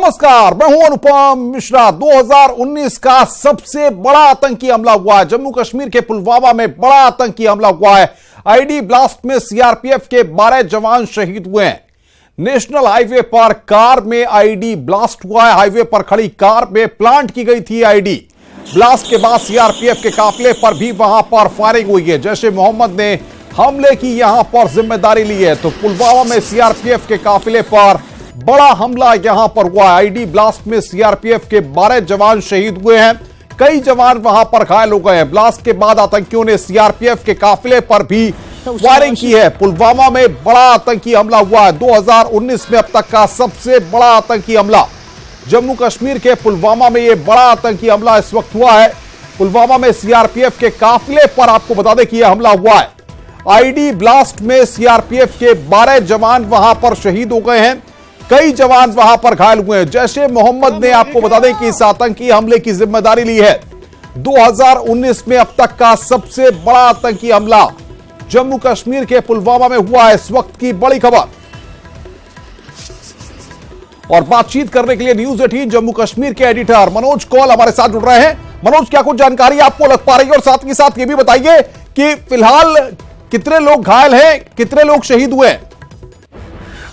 नमस्कार, मैं हूं अनुपम मिश्रा। 2019 का सबसे बड़ा आतंकी हमला हुआ है। जम्मू कश्मीर के पुलवामा में बड़ा आतंकी हमला हुआ है। आईडी ब्लास्ट में सीआरपीएफ के 12 जवान शहीद हुए हैं। नेशनल हाईवे पर कार में आईडी ब्लास्ट हुआ है। हाईवे पर खड़ी कार में प्लांट की गई थी आईडी। ब्लास्ट के बाद सीआरपीएफ के काफिले पर भी वहां पर फायरिंग हुई है। जैश ए मोहम्मद ने हमले की यहां पर जिम्मेदारी ली है। तो पुलवामा में सीआरपीएफ के काफिले पर बड़ा हमला यहां पर हुआ। आईडी ब्लास्ट में सीआरपीएफ के 12 जवान शहीद हुए हैं। कई जवान वहां पर घायल हो गए हैं। ब्लास्ट के बाद आतंकियों ने सीआरपीएफ के काफिले पर भी फायरिंग की है। पुलवामा में बड़ा आतंकी हमला हुआ है। 2019 में अब तक का सबसे बड़ा आतंकी हमला जम्मू कश्मीर के पुलवामा में यह बड़ा आतंकी हमला इस वक्त हुआ है। पुलवामा में सीआरपीएफ के काफिले पर आपको बता दें कि यह हमला हुआ है। आईडी ब्लास्ट में सीआरपीएफ के 12 जवान वहां पर शहीद हो गए हैं। कई जवान वहां पर घायल हुए हैं। जैश ए मोहम्मद ने आपको बता दें कि इस आतंकी हमले की जिम्मेदारी ली है। 2019 में अब तक का सबसे बड़ा आतंकी हमला जम्मू कश्मीर के पुलवामा में हुआ है। इस वक्त की बड़ी खबर और बातचीत करने के लिए न्यूज 18 जम्मू कश्मीर के एडिटर मनोज कौल हमारे साथ जुड़ रहे हैं। मनोज, क्या कुछ जानकारी आपको लग पा रही है और साथ ही साथ ये भी बताइए कि फिलहाल कितने लोग घायल हैं, कितने लोग शहीद हुए हैं?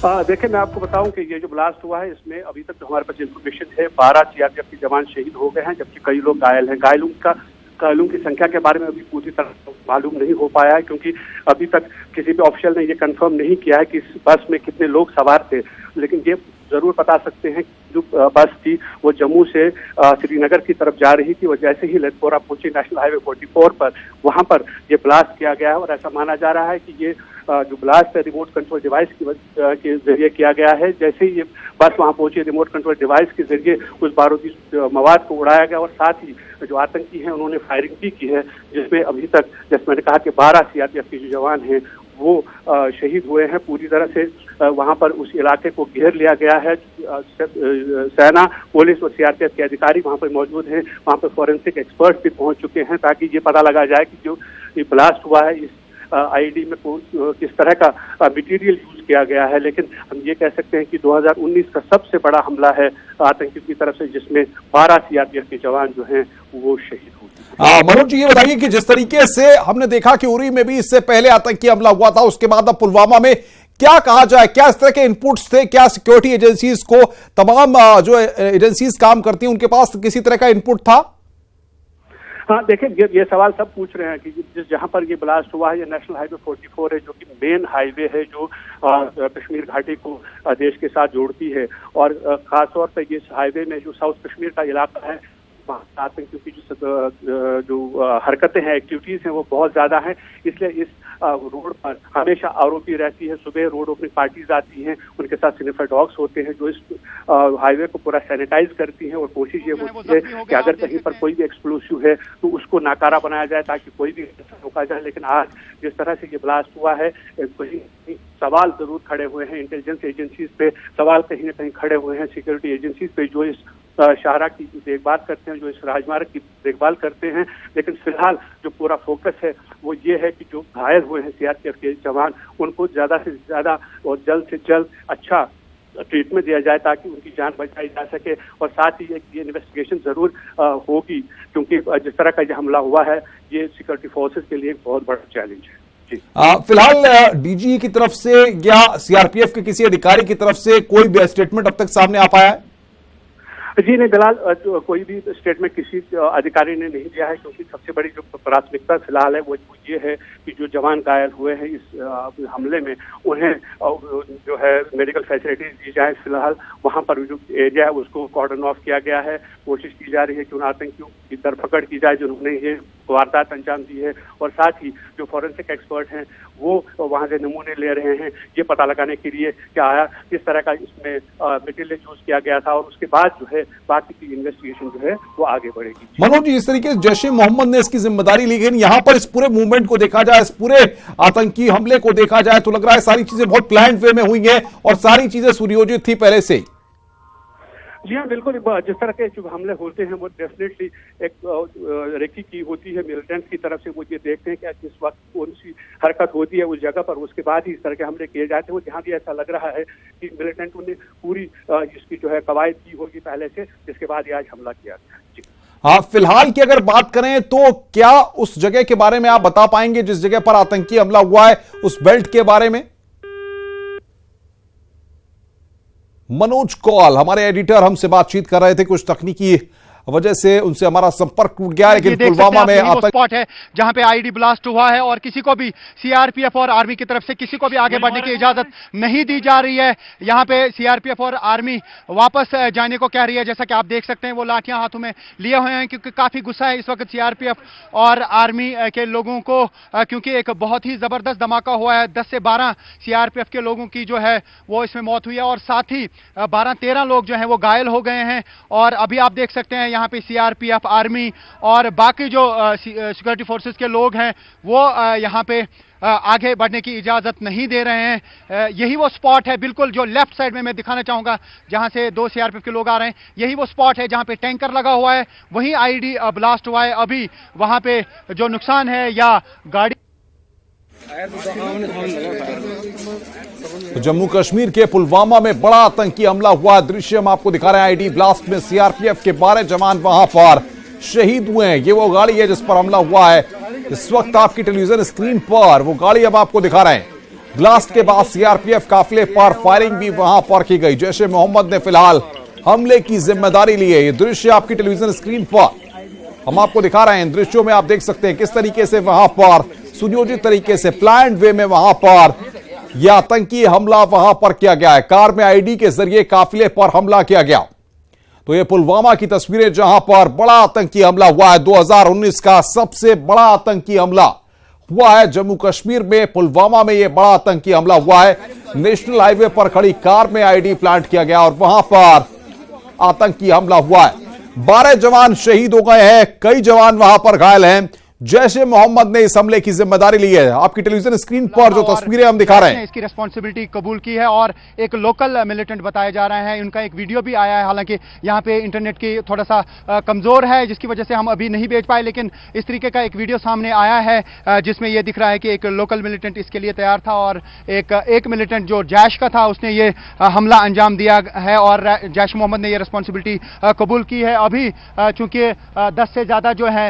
देखिए, मैं आपको बताऊं कि ये जो ब्लास्ट हुआ है इसमें अभी तक जो हमारे पास इंफॉर्मेशन है 12 सीआरपीएफ के जवान शहीद हो गए हैं, जबकि कई लोग घायल हैं। घायलों की संख्या के बारे में अभी पूरी तरह मालूम नहीं हो पाया है, क्योंकि अभी तक किसी भी ऑफिशियल ने ये कंफर्म नहीं किया है कि इस बस में कितने लोग सवार थे। लेकिन ये जरूर बता सकते हैं कि जो बस थी वो जम्मू से श्रीनगर की तरफ जा रही थी। और जैसे ही लतपोरा पहुंची नेशनल हाईवे 44 पर, वहां पर ये ब्लास्ट किया गया है। और ऐसा माना जा रहा है कि ये जो ब्लास्ट है रिमोट कंट्रोल डिवाइस के जरिए किया गया है। जैसे ही ये बस वहां पहुंची, रिमोट कंट्रोल डिवाइस के जरिए उस बारूदी मवाद को उड़ाया गया। और साथ ही जो आतंकी हैं उन्होंने फायरिंग भी की है, जिसमें अभी तक जैसे मैंने कहा कि 12 सीआरपीएफ के जो जवान हैं वो शहीद हुए हैं। पूरी तरह से वहां पर उस इलाके को घेर लिया गया है। सेना, पुलिस और सीआरपीएफ के अधिकारी वहां पर मौजूद हैं। वहां पर फॉरेंसिक एक्सपर्ट भी पहुंच चुके हैं, ताकि ये पता लगा जाए कि जो ये ब्लास्ट हुआ है इस आईडी में किस तरह का मटेरियल यूज किया गया है। लेकिन हम ये कह सकते हैं कि 2019 का सबसे बड़ा हमला है आतंकियों की तरफ से, जिसमें 12 सीआरपीएफ के जवान जो हैं वो शहीद हुए। मनोज जी, ये बताइए कि जिस तरीके से हमने देखा कि उरी में भी इससे पहले आतंकी हमला हुआ था, उसके बाद अब पुलवामा में, क्या कहा जाए, क्या इस तरह के इनपुट्स थे? क्या सिक्योरिटी एजेंसीज को, तमाम जो एजेंसीज काम करती हैं, उनके पास किसी तरह का इनपुट था? हाँ, देखिए, ये सवाल सब पूछ रहे हैं कि जहां पर ये ब्लास्ट हुआ है ये नेशनल हाईवे 44 है, जो कि मेन हाईवे है जो कश्मीर घाटी को देश के साथ जोड़ती है। और खासतौर पर इस हाईवे में जो साउथ कश्मीर का इलाका है, आतंकियों की जो हरकतें हैं, एक्टिविटीज हैं, वो बहुत ज्यादा हैं। इसलिए इस रोड पर हमेशा आरोपी रहती है। सुबह रोड ओपनिंग पार्टीज आती हैं, उनके साथ स्निफर डॉग्स होते हैं जो इस हाईवे को पूरा सैनिटाइज करती हैं। और कोशिश ये होती है कि अगर कहीं पर कोई भी एक्सप्लोसिव है तो उसको नाकारा बनाया जाए, ताकि कोई भी रोका जाए। लेकिन आज जिस तरह से ये ब्लास्ट हुआ है, कहीं सवाल जरूर खड़े हुए हैं इंटेलिजेंस एजेंसीज पे, सवाल कहीं ना कहीं खड़े हुए हैं सिक्योरिटी एजेंसीज पे, जो इस शाहरा की देखभाल करते हैं, जो इस राजमार्ग की देखभाल करते हैं। लेकिन फिलहाल जो पूरा फोकस है वो ये है कि जो घायल हुए हैं सीआरपीएफ के जवान, उनको ज्यादा से ज्यादा और जल्द से जल्द अच्छा ट्रीटमेंट दिया जाए, ताकि उनकी जान बचाई जा सके। और साथ ही ये इन्वेस्टिगेशन जरूर होगी, क्योंकि जिस तरह का ये हमला हुआ है ये सिक्योरिटी फोर्सेस के लिए एक बहुत बड़ा चैलेंज है। फिलहाल डीजी की तरफ से या सीआरपीएफ के किसी अधिकारी की तरफ से कोई भी स्टेटमेंट अब तक सामने आ पाया है? जी नहीं, फिलहाल कोई भी स्टेटमेंट किसी अधिकारी ने नहीं दिया है, क्योंकि सबसे बड़ी जो प्राथमिकता फिलहाल है वो ये है कि जो जवान घायल हुए हैं इस हमले में, उन्हें जो है मेडिकल फैसिलिटीज दी जाए। फिलहाल वहां पर जो एरिया है उसको कॉर्डन ऑफ किया गया है। कोशिश की जा रही है कि उन आतंकियों की धरपकड़ की जाए जिन्होंने ये वारदात अंजाम दी है। और साथ ही जो फॉरेंसिक एक्सपर्ट हैं वो वहां से नमूने ले रहे हैं, ये पता लगाने के लिए क्या आया, किस तरह का इसमें मटेरियल यूज किया गया था। और उसके बाद जो है बाकी की इन्वेस्टिगेशन जो है वो आगे बढ़ेगी। मनोज जी, इस तरीके से जैश ए मोहम्मद ने इसकी जिम्मेदारी ली, लेकिन यहाँ पर इस पूरे मूवमेंट को देखा जाए, इस पूरे आतंकी हमले को देखा जाए, तो लग रहा है सारी चीजें बहुत प्लान्ड वे में हुई हैं और सारी चीजें सुनियोजित थी पहले से ही। जी हाँ, बिल्कुल। जिस तरह के जो हमले होते हैं वो डेफिनेटली एक रेकी की होती है मिलिटेंट्स की तरफ से। वो ये देखते हैं कि किस वक्त कौन सी हरकत होती है उस जगह पर, उसके बाद ही इस तरह के हमले किए जाते हैं। वो जहाँ भी ऐसा लग रहा है कि मिलिटेंटों ने पूरी इसकी जो है कवायद की होगी पहले से, जिसके बाद ही आज हमला किया गया। जी हाँ, फिलहाल की अगर बात करें तो क्या उस जगह के बारे में आप बता पाएंगे जिस जगह पर आतंकी हमला हुआ है, उस बेल्ट के बारे में? मनोज कौल हमारे एडिटर हमसे बातचीत कर रहे थे, कुछ तकनीकी वजह से उनसे हमारा संपर्क टूट गया, लेकिन पुलवामा में स्पॉट है जहां पे आईडी ब्लास्ट हुआ है और किसी को भी सीआरपीएफ और आर्मी की तरफ से किसी को भी आगे बढ़ने की इजाजत नहीं दी जा रही है। यहां पे सीआरपीएफ और आर्मी वापस जाने को कह रही है। जैसा कि आप देख सकते हैं वो लाठियां हाथों में लिए हुए हैं क्योंकि काफी गुस्सा है इस वक्त सीआरपीएफ और आर्मी के लोगों को, क्योंकि एक बहुत ही जबरदस्त धमाका हुआ है। 10 से 12 सीआरपीएफ के लोगों की जो है वो इसमें मौत हुई है और साथ ही 12-13 लोग जो है वो घायल हो गए हैं। और अभी आप देख सकते हैं यहाँ पे सीआरपीएफ, आर्मी और बाकी जो सिक्योरिटी फोर्सेस के लोग हैं वो यहाँ पे आगे बढ़ने की इजाजत नहीं दे रहे हैं। यही वो स्पॉट है बिल्कुल जो लेफ्ट साइड में मैं दिखाना चाहूंगा जहां से 2 सीआरपीएफ के लोग आ रहे हैं। यही वो स्पॉट है जहां पे टैंकर लगा हुआ है, वहीं आईडी ब्लास्ट हुआ है। अभी वहां पे जो नुकसान है या गाड़ी तो जम्मू कश्मीर के पुलवामा में बड़ा आतंकी हमला हुआ। दृश्य हम आपको दिखा रहे हैं। आईडी ब्लास्ट में सीआरपीएफ के 12 जवान वहां पर शहीद हुए हैं। ये वो गाड़ी है जिस पर हमला हुआ है। इस वक्त आपकी टेलीविजन स्क्रीन पर वो गाड़ी अब आपको दिखा रहे हैं। ब्लास्ट के बाद सीआरपीएफ काफिले पर फायरिंग भी वहां पर की गई। जैश ए मोहम्मद ने फिलहाल हमले की जिम्मेदारी ली है। ये दृश्य आपकी टेलीविजन स्क्रीन पर हम आपको दिखा रहे हैं। दृश्यों में आप देख सकते हैं किस तरीके से वहां पर सुनियोजित तरीके से प्लान्ड वे में वहां पर यह आतंकी हमला वहां पर किया गया है। कार में आईडी के जरिए काफिले पर हमला किया गया। तो ये पुलवामा की तस्वीरें जहां पर बड़ा आतंकी हमला हुआ है। 2019 का सबसे बड़ा आतंकी हमला हुआ है जम्मू कश्मीर में। पुलवामा में यह बड़ा आतंकी हमला हुआ है। नेशनल हाईवे पर खड़ी कार में आईडी प्लांट किया गया और वहां पर आतंकी हमला हुआ है। 12 जवान शहीद हो गए हैं, कई जवान वहां पर घायल हैं। जैश ए मोहम्मद ने इस हमले की जिम्मेदारी ली है। आपकी टेलीविजन स्क्रीन पर जो तस्वीरें हम दिखा रहे हैं, इसकी रिस्पॉन्सिबिलिटी कबूल की है और एक लोकल मिलिटेंट बताए जा रहे हैं। उनका एक वीडियो भी आया है, हालांकि यहाँ पे इंटरनेट की थोड़ा सा कमजोर है जिसकी वजह से हम अभी नहीं भेज पाए, लेकिन इस तरीके का एक वीडियो सामने आया है जिसमें यह दिख रहा है कि एक लोकल मिलिटेंट इसके लिए तैयार था और एक मिलिटेंट जो जैश का था उसने ये हमला अंजाम दिया है और जैश मोहम्मद ने यह रिस्पॉन्सिबिलिटी कबूल की है। अभी चूंकि 10 से ज्यादा जो है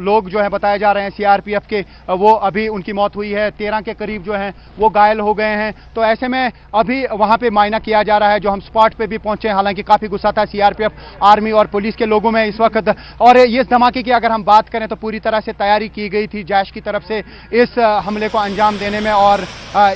लोग जो है बताए जा रहे हैं सीआरपीएफ के, वो अभी उनकी मौत हुई है। 13 के करीब जो हैं वो घायल हो गए हैं। तो ऐसे में अभी वहां पे मायना किया जा रहा है। जो हम स्पॉट पे भी पहुंचे, हालांकि काफी गुस्सा था सीआरपीएफ, आर्मी और पुलिस के लोगों में इस वक्त। और इस धमाके की अगर हम बात करें तो पूरी तरह से तैयारी की गई थी जैश की तरफ से इस हमले को अंजाम देने में। और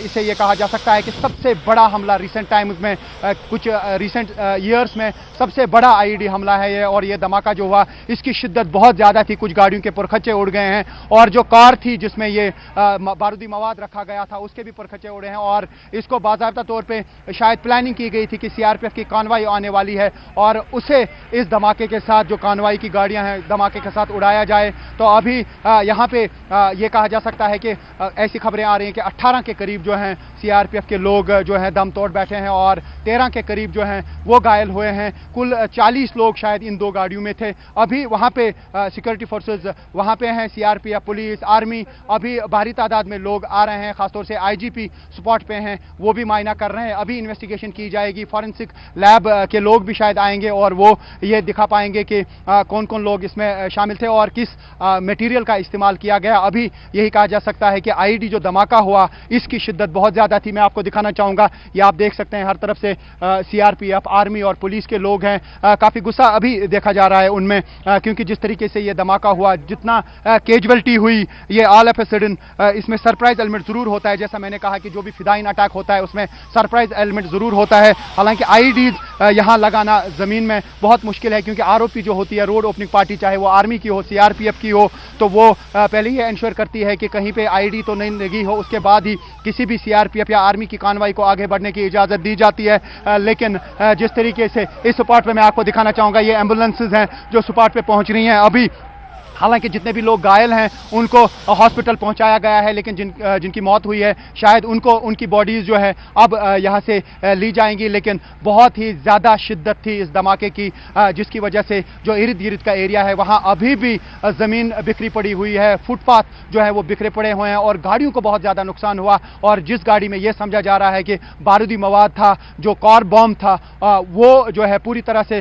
इसे यह कहा जा सकता है कि सबसे बड़ा हमला रिसेंट टाइम्स में, कुछ रिसेंट ईयर्स में सबसे बड़ा आईडी हमला है ये। और ये धमाका जो हुआ इसकी शिद्दत बहुत ज्यादा थी। कुछ गाड़ियों के पुरखच्चे उड़ गए हैं और जो कार थी जिसमें ये बारूदी मवाद रखा गया था उसके भी पुरखच्चे उड़े हैं। और इसको बाकायदा तौर पे शायद प्लानिंग की गई थी कि सीआरपीएफ की कानवाई आने वाली है और उसे इस धमाके के साथ, जो कानवाई की गाड़ियां हैं, धमाके के साथ उड़ाया जाए। तो अभी यहाँ पे ये कहा जा सकता है कि ऐसी खबरें आ रही हैं कि 18 के करीब जो हैं सीआरपीएफ के लोग जो हैं दम तोड़ बैठे हैं और 13 के करीब जो हैं वो घायल हुए हैं। कुल 40 लोग शायद इन 2 गाड़ियों में थे। अभी वहां पे सिक्योरिटी फोर्सेस वहां पे हैं, सीआरपीएफ, पुलिस, आर्मी, अभी भारी तादाद में लोग आ रहे हैं। खासतौर से आईजीपी स्पॉट पे हैं, वो भी मायना कर रहे हैं। अभी इन्वेस्टिगेशन की जाएगी, फॉरेंसिक लैब के लोग भी शायद आएंगे और वो ये दिखा पाएंगे कि कौन कौन लोग इसमें शामिल थे और किस मटेरियल का इस्तेमाल किया गया। अभी यही कहा जा सकता है कि आईडी जो धमाका हुआ इसकी शिद्दत बहुत ज्यादा थी। मैं आपको दिखाना चाहूंगा, ये आप देख सकते हैं हर तरफ से सीआरपीएफ, आर्मी और पुलिस के लोग हैं। काफी गुस्सा अभी देखा जा रहा है उनमें, क्योंकि जिस तरीके से ये धमाका हुआ, जितना कैजुअलिटी हुई, ये ऑल ऑफ ए सडन इसमें सरप्राइज एलिमेंट जरूर होता है। जैसा मैंने कहा कि जो भी फिदाइन अटैक होता है उसमें सरप्राइज एलिमेंट जरूर होता है। हालांकि आईडीज यहां लगाना जमीन में बहुत मुश्किल है, क्योंकि आरओपी जो होती है, रोड ओपनिंग पार्टी, चाहे वो आर्मी की हो, सीआरपीएफ की हो, तो वो पहले ही इंश्योर करती है कि कहीं पे आईडी तो नहीं लगी हो, उसके बाद ही किसी भी सीआरपीएफ या आर्मी की कार्रवाई को आगे बढ़ने की इजाजत दी जाती है। लेकिन जिस तरीके से इस स्पॉट पे मैं आपको दिखाना चाहूंगा, ये एम्बुलेंसेज हैं जो स्पॉट पे पहुंच रही हैं। अभी हालांकि जितने भी लोग घायल हैं उनको हॉस्पिटल पहुंचाया गया है, लेकिन जिनकी मौत हुई है शायद उनकी बॉडीज जो है अब यहां से ली जाएंगी। लेकिन बहुत ही ज्यादा शिद्दत थी इस धमाके की, जिसकी वजह से जो इर्द गिर्द का एरिया है वहां अभी भी जमीन बिखरी पड़ी हुई है, फुटपाथ जो है वो बिखरे पड़े हुए हैं और गाड़ियों को बहुत ज्यादा नुकसान हुआ। और जिस गाड़ी में यह समझा जा रहा है कि बारूदी मवाद था, जो कार बॉम्ब था, वो जो है पूरी तरह से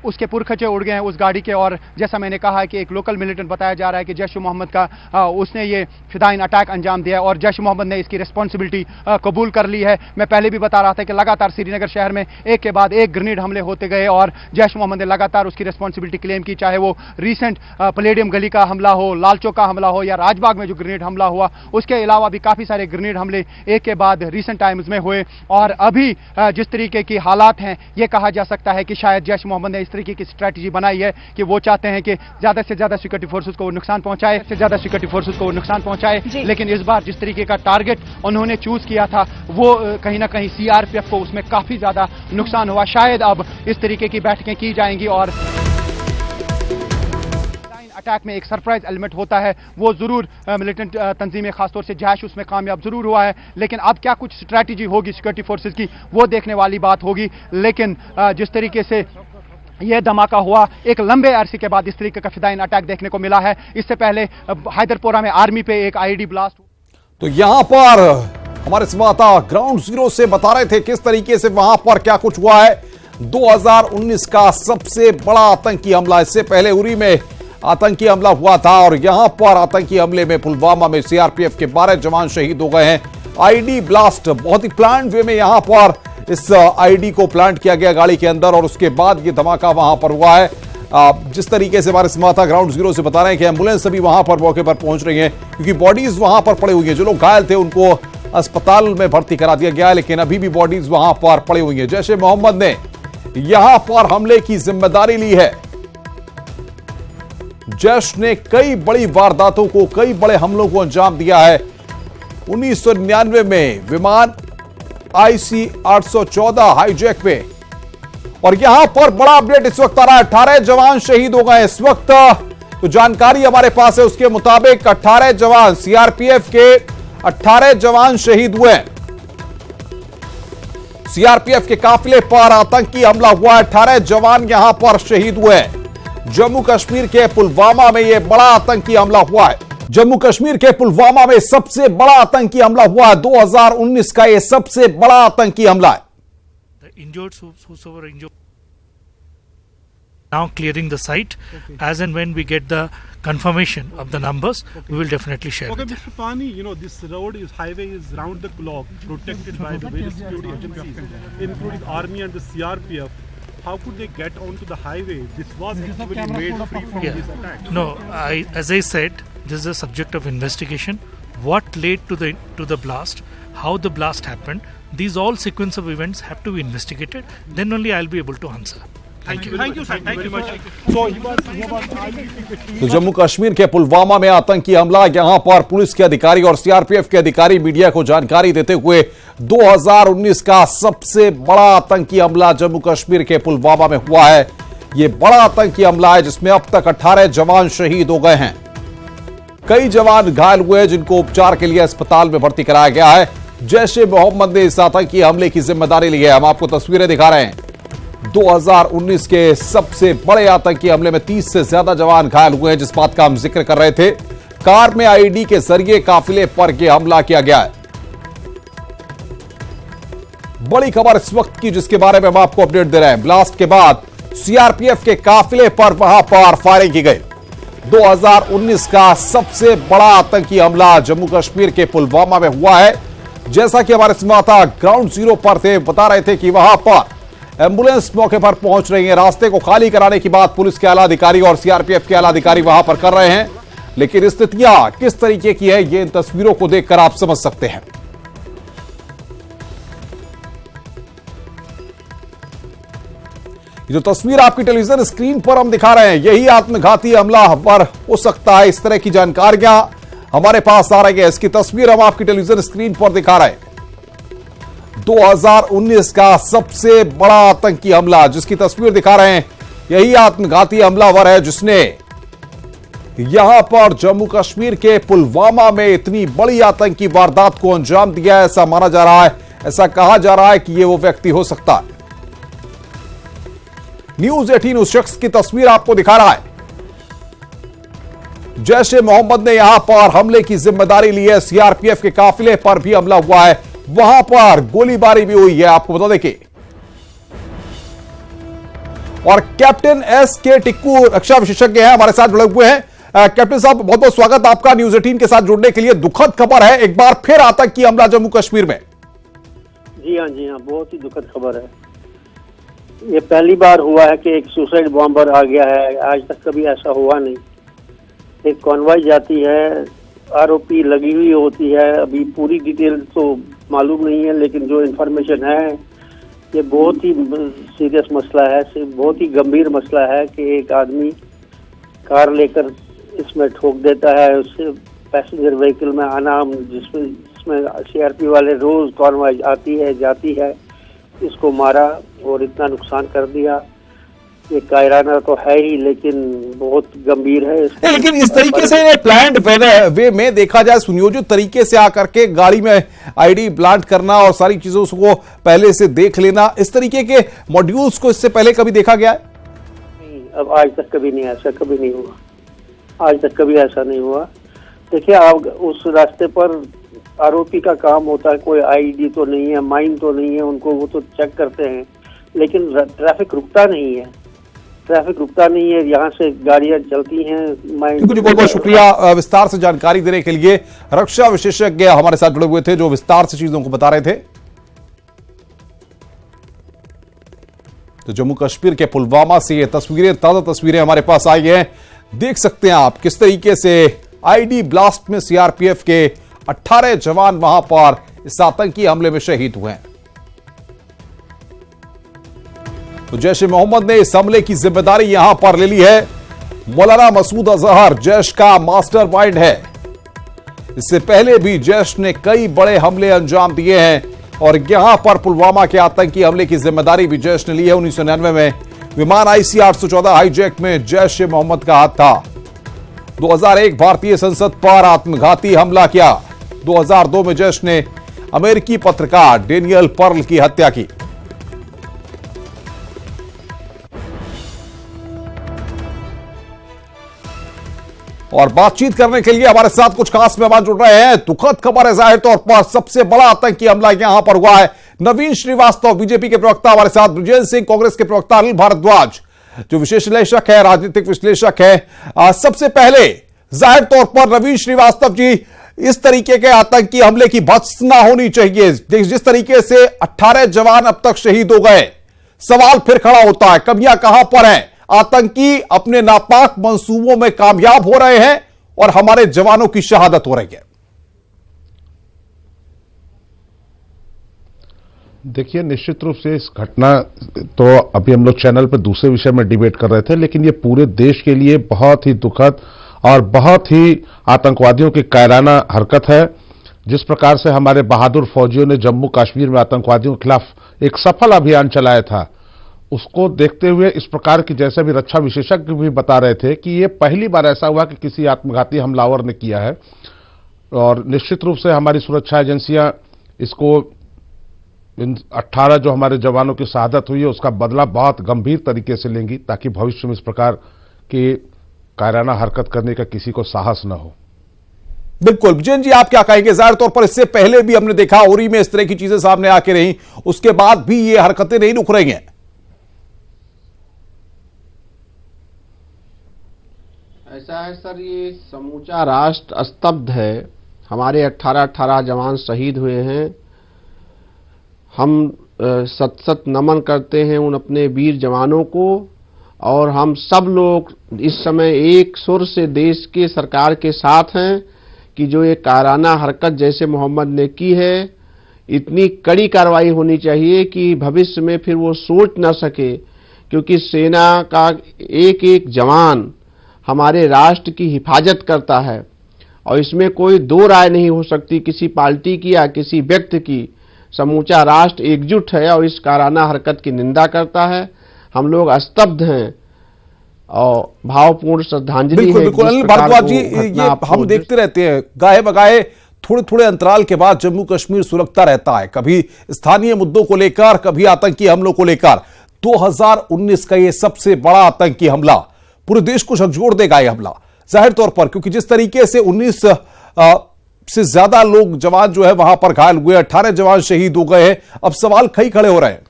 उसके पुरखचे उड़ गए हैं उस गाड़ी के। और जैसा मैंने कहा है कि एक लोकल मिलिटेंट बताया जा रहा है कि जैश-ए-मोहम्मद का उसने ये फिदायीन अटैक अंजाम दिया और जैश-ए-मोहम्मद ने इसकी रिस्पॉन्सिबिलिटी कबूल कर ली है। मैं पहले भी बता रहा था कि लगातार श्रीनगर शहर में एक के बाद एक ग्रेनेड हमले होते गए और जैश-ए-मोहम्मद ने लगातार उसकी रिस्पॉन्सिबिलिटी क्लेम की, चाहे वो रिसेंट पैलेडियम गली का हमला हो, लाल चौक का हमला हो या राजबाग में जो ग्रेनेड हमला हुआ, उसके अलावा भी काफी सारे ग्रेनेड हमले एक के बाद रिसेंट टाइम्स में हुए। और अभी जिस तरीके की हालात हैं, यह कहा जा सकता है कि शायद जैश-ए-मोहम्मद ने इस तरीके की स्ट्रैटेजी बनाई है कि वो चाहते हैं कि ज्यादा से ज्यादा सिक्योरिटी फोर्सेस को नुकसान पहुंचाए, लेकिन इस बार जिस तरीके का टारगेट उन्होंने चूज किया था वो कहीं ना कहीं सीआरपीएफ को उसमें काफी ज्यादा नुकसान हुआ। शायद अब इस तरीके की बैठकें की जाएंगी और अटैक में एक सरप्राइज एलिमेंट होता है, वो जरूर मिलिटेंट तंजीमें खासतौर से जैश उसमें कामयाब जरूर हुआ है। लेकिन अब क्या कुछ स्ट्रैटेजी होगी सिक्योरिटी फोर्सेस की, वो देखने वाली बात होगी। लेकिन जिस तरीके से यह धमाका हुआ, एक लंबे अरसे के बाद इस तरीके का फिदायीन अटैक देखने को मिला है। इससे पहले हैदरपोरा में आर्मी पे एक आईईडी ब्लास्ट। तो यहां पर हमारे संवाददाता ग्राउंड जीरो से बता रहे थे किस तरीके से वहां पर क्या कुछ हुआ है। 2019 का सबसे बड़ा आतंकी हमला, इससे पहले उरी में आतंकी हमला हुआ था और यहां पर आतंकी हमले में पुलवामा में सीआरपीएफ के 12 जवान शहीद हो गए हैं। आईडी ब्लास्ट बहुत ही प्लान वे में यहां पर इस आईडी को प्लांट किया गया गाड़ी के अंदर और उसके बाद ये धमाका वहां पर हुआ है। जिस तरीके से हमारे संवाददाता ग्राउंड जीरो से बता रहे हैं कि एम्बुलेंस अभी वहां पर मौके पर पहुंच रही है, क्योंकि बॉडीज वहां पर पड़ी हुई है। जो लोग घायल थे उनको अस्पताल में भर्ती करा दिया गया है, लेकिन अभी भी बॉडीज वहां पर पड़ी हुई है। जैश-ए-मोहम्मद ने यहां पर हमले की जिम्मेदारी ली है। जैश ने कई बड़ी वारदातों को, कई बड़े हमलों को अंजाम दिया है। 1999 में विमान IC-814 हाईजैक पे, और यहां पर बड़ा अपडेट इस वक्त आ रहा है, 18 जवान शहीद हो गए। इस वक्त तो जानकारी हमारे पास है, उसके मुताबिक 18 जवान सीआरपीएफ के 18 जवान शहीद हुए। सीआरपीएफ के काफिले पर आतंकी हमला हुआ, 18 जवान यहां पर शहीद हुए। जम्मू कश्मीर के पुलवामा में यह बड़ा आतंकी हमला हुआ है। जम्मू कश्मीर के पुलवामा में सबसे बड़ा आतंकी हमला हुआ है। 2019 का यह सबसे बड़ा आतंकी हमला है। Now clearing the site. Okay. As and when we get the confirmation of the numbers, okay, we will definitely share. Okay, Mr. Pani, this highway is round the clock, protected by the various security agencies, including Army and the CRPF. How could they get onto the highway? This was actually made free from this attack. No, as I said, this is a subject of investigation. What led to the blast? How the blast happened? These all sequence of events have to be investigated. Then only I'll be able to answer. Thank you, sir. Thank you very much. तो जम्मू कश्मीर के पुलवामा में आतंकी हमला, यहां पर police के अधिकारी और सीआरपीएफ के अधिकारी मीडिया को जानकारी देते हुए 2019 का सबसे बड़ा आतंकी हमला जम्मू कश्मीर के पुलवामा में हुआ है। यह बड़ा आतंकी हमला है जिसमें अब तक 18 जवान शहीद हो गए हैं। कई जवान घायल हुए जिनको उपचार के लिए अस्पताल में भर्ती कराया गया है। जैश-ए-मोहम्मद ने इस आतंकी हमले की जिम्मेदारी ली है। हम आपको तस्वीरें दिखा रहे हैं। 2019 के सबसे बड़े आतंकी हमले में 30 से ज्यादा जवान घायल हुए हैं, जिस बात का हम जिक्र कर रहे थे। कार में आईडी के जरिए काफिले पर यह हमला किया गया है। बड़ी खबर इस वक्त की जिसके बारे में हम आपको अपडेट दे रहे हैं। ब्लास्ट के बाद सीआरपीएफ के काफिले पर वहां पर फायरिंग की गई। 2019 का सबसे बड़ा आतंकी हमला जम्मू कश्मीर के पुलवामा में हुआ है। जैसा कि हमारे संवाददाता ग्राउंड जीरो पर थे, बता रहे थे कि वहां पर एम्बुलेंस मौके पर पहुंच रही है। रास्ते को खाली कराने की बात पुलिस के आला अधिकारी और सीआरपीएफ के आला अधिकारी वहां पर कर रहे हैं, लेकिन स्थितियां किस तरीके की है ये इन तस्वीरों को देखकर आप समझ सकते हैं। जो तस्वीर आपकी टेलीविजन स्क्रीन पर हम दिखा रहे हैं, यही आत्मघाती हमला पर हो सकता है। इस तरह की जानकारियां हमारे पास आ रही है। इसकी तस्वीर हम आपकी टेलीविजन स्क्रीन पर दिखा रहे हैं। 2019 का सबसे बड़ा आतंकी हमला जिसकी तस्वीर दिखा रहे हैं, यही आत्मघाती हमलावर है जिसने यहां पर जम्मू कश्मीर के पुलवामा में इतनी बड़ी आतंकी वारदात को अंजाम दिया है, ऐसा माना जा रहा है, ऐसा कहा जा रहा है कि यह वो व्यक्ति हो सकता है। न्यूज 18 उस शख्स की तस्वीर आपको दिखा रहा है। जैश ए मोहम्मद ने यहां पर हमले की जिम्मेदारी ली है। सीआरपीएफ के काफिले पर भी हमला हुआ है, वहां पर गोलीबारी भी हुई है, आपको बता दें कि। और कैप्टन एस के टिक्कू रक्षा विशेषज्ञ हैं, हमारे साथ जुड़े हुए हैं। कैप्टन साहब, बहुत बहुत स्वागत आपका न्यूज 18 के साथ जुड़ने के लिए। दुखद खबर है, एक बार फिर आतंकी हमला जम्मू कश्मीर में। जी हाँ, बहुत ही दुखद खबर है। ये पहली बार हुआ है कि एक सुसाइड बॉम्बर आ गया है, आज तक कभी ऐसा हुआ नहीं। एक कॉन्वॉय जाती है, आरोपी लगी हुई होती है, अभी पूरी डिटेल तो मालूम नहीं है, लेकिन जो इन्फॉर्मेशन है ये बहुत ही सीरियस मसला है, बहुत ही गंभीर मसला है कि एक आदमी कार लेकर इसमें ठोक देता है, उससे पैसेंजर व्हीकल में आना, जिसमें सीआरपी वाले रोज कॉन्वॉय आती है जाती है, इसको मारा और इतना नुकसान कर दिया। ये कायराना तो है ही, लेकिन बहुत गंभीर है। लेकिन इस तरीके से प्लान्ड वे में देखा जाए, सुनियोजित तरीके से आकर के गाड़ी में आईडी प्लांट करना और सारी चीजों को पहले से देख लेना, इस तरीके के मॉड्यूल्स को इससे पहले कभी देखा गया है? नहीं, अब आज तक कभी नहीं, ऐसा कभी नहीं हुआ, आज तक कभी ऐसा नहीं हुआ। देखिए, आप उस रास्ते पर आरोपी का काम होता है, कोई आईडी तो नहीं है, माइन तो नहीं है उनको, वो तो चेक करते हैं, लेकिन ट्रैफिक रुकता नहीं है, यहाँ से गाड़ियां चलती हैं। जी, बहुत बहुत शुक्रिया विस्तार से जानकारी देने के लिए। रक्षा विशेषज्ञ हमारे साथ जुड़े हुए थे जो विस्तार से चीजों को बता रहे थे। तो जम्मू कश्मीर के पुलवामा से ये तस्वीरें, ताजा तस्वीरें हमारे पास आई हैं। देख सकते हैं आप किस तरीके से आईडी ब्लास्ट में सीआरपीएफ के 18 जवान वहां पर इस आतंकी हमले में शहीद हुए हैं। तो जैश ए मोहम्मद ने इस हमले की जिम्मेदारी यहां पर ले ली है। मौलाना मसूद अजहर जैश का मास्टरमाइंड है। इससे पहले भी जैश ने कई बड़े हमले अंजाम दिए हैं और यहां पर पुलवामा के आतंकी हमले की जिम्मेदारी भी जैश ने ली है। 1999 में विमान IC-814 हाईजैक में जैश ए मोहम्मद का हाथ था। 2001 भारतीय संसद पर आत्मघाती हमला किया। 2002 में जैश ने अमेरिकी पत्रकार डेनियल पर्ल की हत्या की। और बातचीत करने के लिए हमारे साथ कुछ खास मेहमान जुड़ रहे हैं। दुखद खबर है जाहिर तौर पर, सबसे बड़ा आतंकी हमला यहां पर हुआ है। नवीन श्रीवास्तव बीजेपी के प्रवक्ता हमारे साथ, ब्रजेंद्र सिंह कांग्रेस के प्रवक्ता, अनिल भारद्वाज जो विश्लेषक है, राजनीतिक विश्लेषक है। सबसे पहले जाहिर तौर पर नवीन श्रीवास्तव जी, इस तरीके के आतंकी हमले की भत्सना होनी चाहिए। जिस तरीके से 18 जवान अब तक शहीद हो गए, सवाल फिर खड़ा होता है कमियां कहां पर हैं? आतंकी अपने नापाक मंसूबों में कामयाब हो रहे हैं और हमारे जवानों की शहादत हो रही है। देखिए, निश्चित रूप से इस घटना तो अभी हम लोग चैनल पर दूसरे विषय में डिबेट कर रहे थे, लेकिन ये पूरे देश के लिए बहुत ही दुखद और बहुत ही आतंकवादियों की कायराना हरकत है। जिस प्रकार से हमारे बहादुर फौजियों ने जम्मू कश्मीर में आतंकवादियों के खिलाफ एक सफल अभियान चलाया था, उसको देखते हुए इस प्रकार की, जैसे भी रक्षा विशेषज्ञ भी बता रहे थे कि ये पहली बार ऐसा हुआ कि किसी आत्मघाती हमलावर ने किया है। और निश्चित रूप से हमारी सुरक्षा एजेंसियां इसको, इन 18 जो हमारे जवानों की शहादत हुई है उसका बदला बहुत गंभीर तरीके से लेंगी, ताकि भविष्य में इस प्रकार की कायराना हरकत करने का किसी को साहस न हो। बिल्कुल विजयन जी, आप क्या कहेंगे? जाहिर तौर पर इससे पहले भी हमने देखा उरी में इस तरह की चीजें सामने आके रही, उसके बाद भी ये हरकतें नहीं रुक रही हैं। ऐसा है सर, ये समूचा राष्ट्र स्तब्ध है। हमारे 18 जवान शहीद हुए हैं। हम सत नमन करते हैं उन अपने वीर जवानों को, और हम सब लोग इस समय एक सुर से देश के सरकार के साथ हैं कि जो ये कायराना हरकत जैसे मोहम्मद ने की है, इतनी कड़ी कार्रवाई होनी चाहिए कि भविष्य में फिर वो सोच न सके, क्योंकि सेना का एक एक जवान हमारे राष्ट्र की हिफाजत करता है और इसमें कोई दो राय नहीं हो सकती किसी पार्टी की या किसी व्यक्ति की। समूचा राष्ट्र एकजुट है और इस कायराना हरकत की निंदा करता है। हम लोग स्तब्ध हैं और भावपूर्ण श्रद्धांजलि बिल्कुल है। बिल्कुल जिस अनिल प्रकार भारद्वाज जी, वो घटना ये आपको हम देखते रहते हैं गाहे बगाए थोड़े थोड़े अंतराल के बाद जम्मू कश्मीर सुलगता रहता है, कभी स्थानीय मुद्दों को लेकर, कभी आतंकी हमलों को लेकर। 2019 का ये सबसे बड़ा आतंकी हमला, पूरे देश को झकझोर देगा ये हमला जाहिर तौर पर, क्योंकि जिस तरीके से 19 से ज्यादा लोग जवान जो है वहां पर घायल हुए, 18 जवान शहीद हो गए हैं। अब सवाल कई खड़े हो रहे हैं।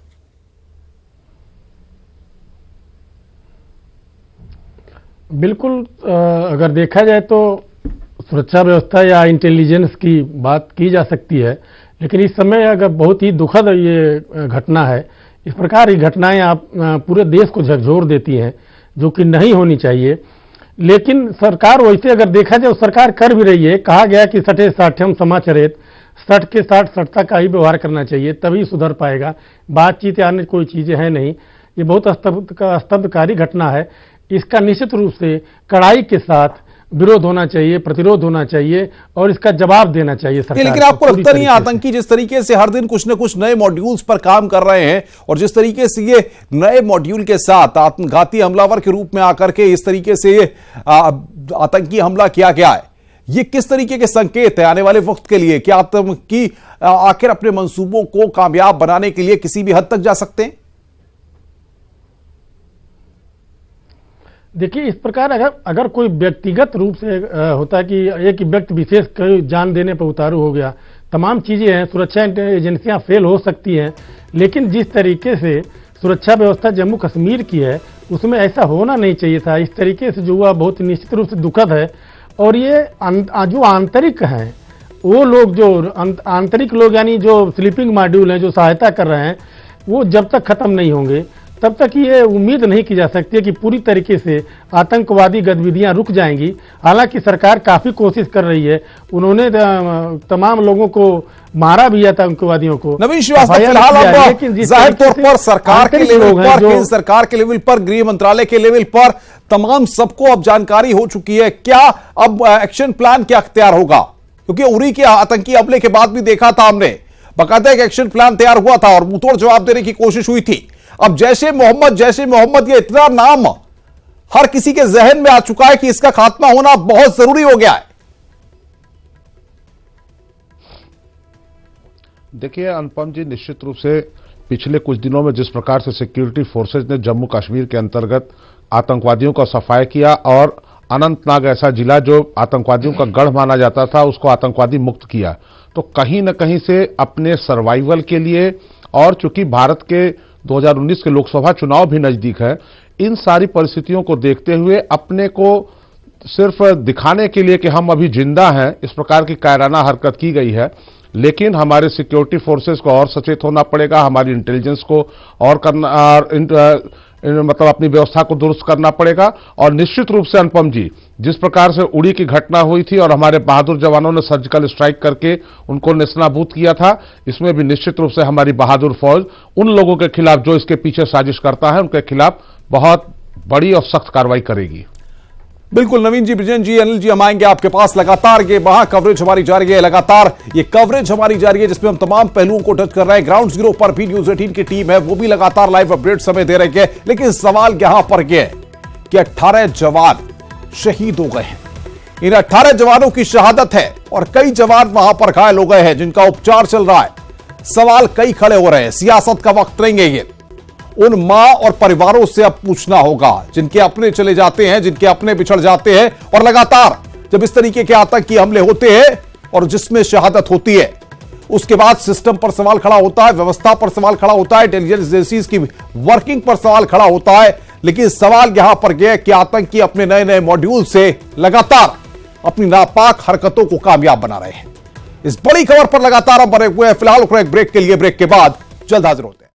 बिल्कुल, अगर देखा जाए तो सुरक्षा व्यवस्था या इंटेलिजेंस की बात की जा सकती है, लेकिन इस समय अगर बहुत ही दुखद ये घटना है। इस प्रकार की घटनाएं आप पूरे देश को झकझोर देती हैं, जो कि नहीं होनी चाहिए। लेकिन सरकार वैसे अगर देखा जाए तो सरकार कर भी रही है। कहा गया कि सठे साठ्यम समाचरित, सठ के साठ सठता का ही व्यवहार करना चाहिए, तभी सुधर पाएगा। बातचीत या अन्य कोई चीजें हैं नहीं। ये बहुत स्तब्धकारी घटना है। इसका निश्चित रूप से कड़ाई के साथ विरोध होना चाहिए, प्रतिरोध होना चाहिए और इसका जवाब देना चाहिए सरकार। लेकिन आपको लगता नहीं आतंकी जिस तरीके से हर दिन कुछ न कुछ नए मॉड्यूल्स पर काम कर रहे हैं और जिस तरीके से ये नए मॉड्यूल के साथ आत्मघाती हमलावर के रूप में आकर के इस तरीके से आतंकी हमला किया गया है, ये किस तरीके के संकेत है आने वाले वक्त के लिए? क्या आतंकी आखिर अपने मंसूबों को कामयाब बनाने के लिए किसी भी हद तक जा सकते हैं? देखिए, इस प्रकार अगर कोई व्यक्तिगत रूप से होता है कि एक व्यक्ति विशेष कोई जान देने पर उतारू हो गया, तमाम चीजें हैं, सुरक्षा एजेंसियां फेल हो सकती हैं, लेकिन जिस तरीके से सुरक्षा व्यवस्था जम्मू कश्मीर की है उसमें ऐसा होना नहीं चाहिए था। इस तरीके से जो हुआ बहुत निश्चित रूप से दुखद है। और ये जो आंतरिक हैं वो लोग, जो आंतरिक लोग यानी जो स्लीपिंग मॉड्यूल हैं, जो सहायता कर रहे हैं, वो जब तक खत्म नहीं होंगे तब तक ये उम्मीद नहीं की जा सकती है कि पूरी तरीके से आतंकवादी गतिविधियां रुक जाएंगी। हालांकि सरकार काफी कोशिश कर रही है। उन्होंने तमाम लोगों को मारा भी है, आतंकवादियों को। नवीन श्रीवास्तव, फिलहाल अब जाहिर तौर पर सरकार के लेवल पर, केंद्र सरकार के लेवल पर, गृह मंत्रालय के लेवल पर तमाम सबको अब जानकारी हो चुकी है। क्या अब एक्शन प्लान क्या तैयार होगा? क्योंकि उरी के आतंकी हमले के बाद भी देखा था हमने, बाकायदा एक एक्शन प्लान तैयार हुआ था और मुंहतोड़ जवाब देने की कोशिश हुई थी। अब जैशे मोहम्मद ये इतना नाम हर किसी के जहन में आ चुका है कि इसका खात्मा होना बहुत जरूरी हो गया है। देखिए अनुपम जी, निश्चित रूप से पिछले कुछ दिनों में जिस प्रकार से सिक्योरिटी फोर्सेज ने जम्मू कश्मीर के अंतर्गत आतंकवादियों का सफाया किया और अनंतनाग ऐसा जिला जो आतंकवादियों का गढ़ माना जाता था उसको आतंकवादी मुक्त किया, तो कहीं न कहीं से अपने सर्वाइवल के लिए, और चूंकि भारत के 2019 के लोकसभा चुनाव भी नजदीक है, इन सारी परिस्थितियों को देखते हुए अपने को सिर्फ दिखाने के लिए कि हम अभी जिंदा हैं, इस प्रकार की कायराना हरकत की गई है। लेकिन हमारे सिक्योरिटी फोर्सेस को और सचेत होना पड़ेगा, हमारी इंटेलिजेंस को और करना, मतलब अपनी व्यवस्था को दुरुस्त करना पड़ेगा। और निश्चित रूप से अनुपम जी, जिस प्रकार से उड़ी की घटना हुई थी और हमारे बहादुर जवानों ने सर्जिकल स्ट्राइक करके उनको नेस्तनाबूद किया था, इसमें भी निश्चित रूप से हमारी बहादुर फौज उन लोगों के खिलाफ जो इसके पीछे साजिश करता है उनके खिलाफ बहुत बड़ी और सख्त कार्रवाई करेगी। बिल्कुल नवीन जी, ब्रिजेन जी, अनिल जी, हम आएंगे आपके पास। लगातार ये वहां कवरेज हमारी जारी है, लगातार ये कवरेज हमारी जारी है जिसमें हम तमाम पहलुओं को टच कर रहे हैं। ग्राउंड जीरो पर भी न्यूज 18 की टीम है, वो भी लगातार लाइव अपडेट समय दे रही है। लेकिन सवाल यहां पर यह है कि 18 जवान शहीद हो गए हैं। इन 18 जवानों की शहादत है और कई जवान वहां पर घायल हो गए हैं जिनका उपचार चल रहा है। सवाल कई खड़े हो रहे हैं, सियासत का वक्त रहेंगे ये। उन मां और परिवारों से अब पूछना होगा जिनके अपने चले जाते हैं, जिनके अपने बिछड़ जाते हैं, और लगातार जब इस तरीके के आतंकी हमले होते हैं और जिसमें शहादत होती है, उसके बाद सिस्टम पर सवाल खड़ा होता है, व्यवस्था पर सवाल खड़ा होता है, इंटेलिजेंस एजेंसीज की वर्किंग पर सवाल खड़ा होता है। लेकिन सवाल यहां पर यह कि आतंकी अपने नए नए मॉड्यूल से लगातार अपनी नापाक हरकतों को कामयाब बना रहे हैं। इस बड़ी खबर पर लगातार हम बने हुए हैं। फिलहाल एक ब्रेक के लिए, ब्रेक के बाद जल्द हाजिर होते हैं।